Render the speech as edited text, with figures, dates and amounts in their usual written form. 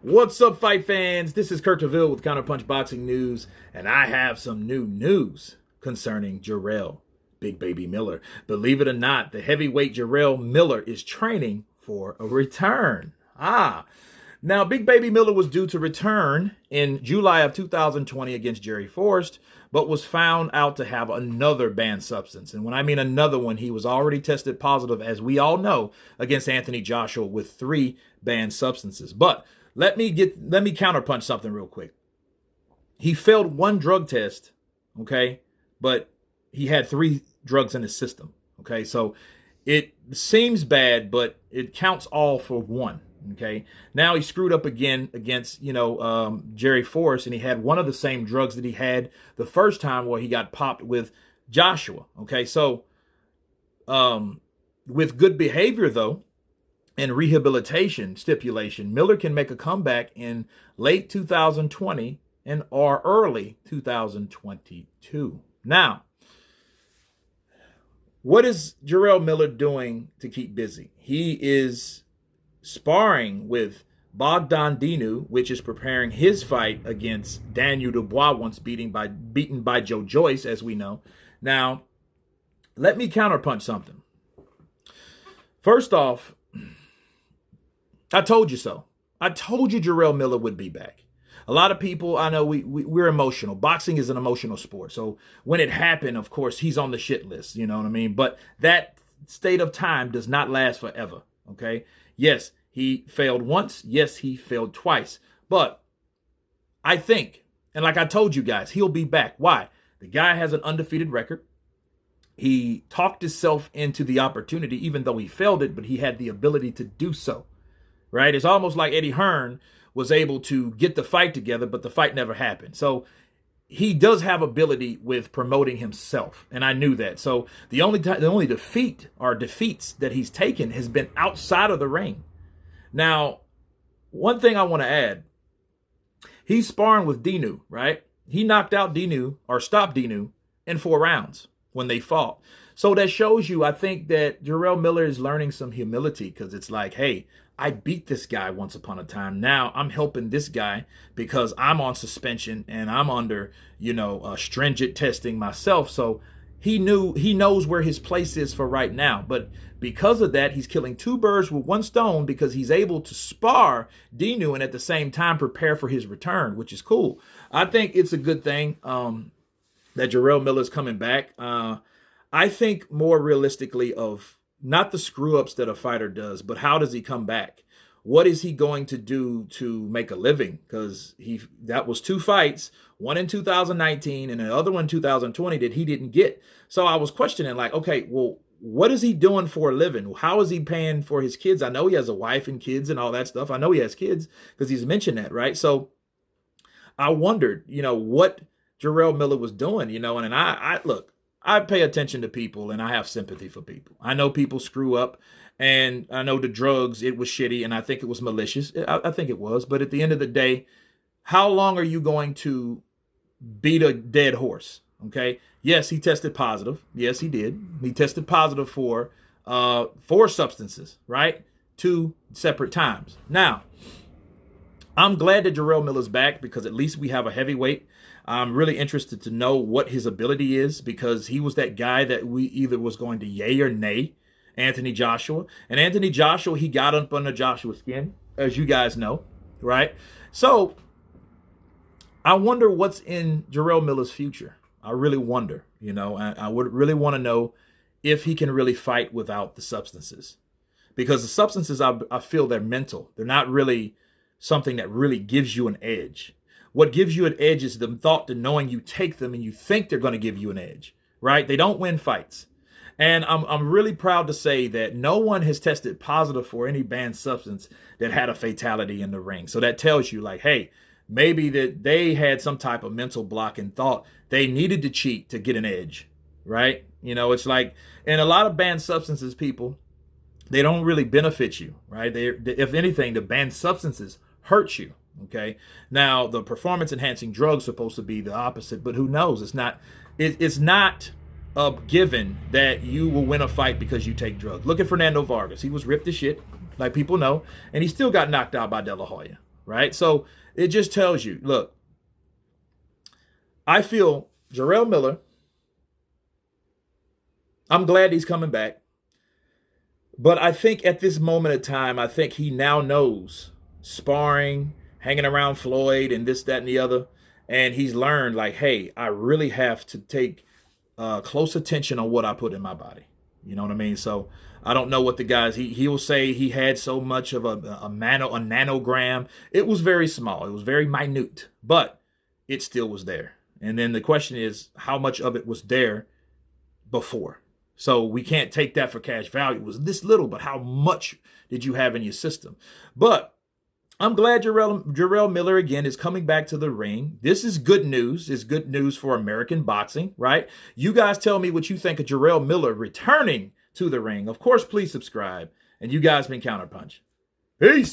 What's up, fight fans? This is Kurt DeVille with Counterpunch Boxing News, and I have some new news concerning Jarrell Big Baby Miller. Believe it or not, the heavyweight Jarrell Miller is training for a return. Now Big Baby Miller was due to return in July of 2020 against Jerry Forrest, but was found out to have another banned substance. And when I mean another one, he was already tested positive, as we all know, against Anthony Joshua with 3 banned substances. But let me counterpunch something real quick. He failed 1 drug test, okay, but he had 3 drugs in his system, okay? So it seems bad, but it counts all for 1, okay? Now he screwed up again against, Jerry Forrest, and he had one of the same drugs that he had the first time where he got popped with Joshua, okay? So with good behavior, though, and rehabilitation stipulation, Miller can make a comeback in late 2020 and or early 2022. Now, what is Jarrell Miller doing to keep busy? He is sparring with Bogdan Dinu, which is preparing his fight against Daniel Dubois, once beaten by Joe Joyce, as we know. Now, let me counterpunch something. First off, I told you so. I told you Jarrell Miller would be back. A lot of people, I know we're emotional. Boxing is an emotional sport. So when it happened, of course, he's on the shit list. You know what I mean? But that state of time does not last forever. Okay? Yes, he failed once. Yes, he failed twice. But I think, and like I told you guys, he'll be back. Why? The guy has an undefeated record. He talked himself into the opportunity, even though he failed it, but he had the ability to do so. Right? It's almost like Eddie Hearn was able to get the fight together, but the fight never happened. So he does have ability with promoting himself, and I knew that. So the only defeats that he's taken has been outside of the ring. Now, one thing I want to add, he's sparring with Dinu, right? He knocked out Dinu, or stopped Dinu, in 4 rounds when they fought. So that shows you, I think, that Jarrell Miller is learning some humility, because it's like, hey, I beat this guy once upon a time. Now I'm helping this guy because I'm on suspension and I'm under, stringent testing myself. So he knows where his place is for right now. But because of that, he's killing 2 birds with 1 stone, because he's able to spar Dinu and at the same time prepare for his return, which is cool. I think it's a good thing that Jarrell Miller's coming back. I think more realistically of not the screw-ups that a fighter does, but how does he come back? What is he going to do to make a living? Because that was 2 fights, one in 2019 and another one in 2020 that he didn't get. So I was questioning, like, okay, well, what is he doing for a living? How is he paying for his kids? I know he has a wife and kids and all that stuff. I know he has kids because he's mentioned that, right? So I wondered, what Jarrell Miller was doing, and I look, I pay attention to people and I have sympathy for people. I know people screw up, and I know the drugs, it was shitty, and I think it was malicious. I think it was. But at the end of the day, how long are you going to beat a dead horse? Okay. Yes, he tested positive. Yes, he did. He tested positive for 4 substances, right? 2 separate times. Now, I'm glad that Jarrell Miller's back, because at least we have a heavyweight. I'm really interested to know what his ability is, because he was that guy that we either was going to yay or nay Anthony Joshua. And Anthony Joshua, he got up under Joshua's skin, as you guys know, right? So I wonder what's in Jarrell Miller's future. I really wonder, I would really want to know if he can really fight without the substances. Because the substances, I feel they're mental. They're not really something that really gives you an edge. What gives you an edge is the thought to knowing you take them and you think they're going to give you an edge, right? They don't win fights. And I'm really proud to say that no one has tested positive for any banned substance that had a fatality in the ring. So that tells you, like, hey, maybe that they had some type of mental block and thought they needed to cheat to get an edge, right? It's like, and a lot of banned substances, people, they don't really benefit you, right? If anything, the banned substances hurt you. Okay. Now, the performance enhancing drugs supposed to be the opposite, but who knows? It's not a given that you will win a fight because you take drugs. Look at Fernando Vargas. He was ripped to shit, like people know, and he still got knocked out by De La Hoya. right? So it just tells you, look, I feel Jarrell Miller, I'm glad he's coming back. But I think at this moment of time, I think he now knows sparring, hanging around Floyd and this, that, and the other. And he's learned like, hey, I really have to take close attention on what I put in my body. You know what I mean? So I don't know what the guys, he will say he had so much of a nanogram. It was very small. It was very minute, but it still was there. And then the question is, how much of it was there before? So we can't take that for cash value. It was this little, but how much did you have in your system? But I'm glad Jarrell Miller, again, is coming back to the ring. This is good news. It's good news for American boxing, right? You guys tell me what you think of Jarrell Miller returning to the ring. Of course, please subscribe. And you guys been Counterpunch. Peace.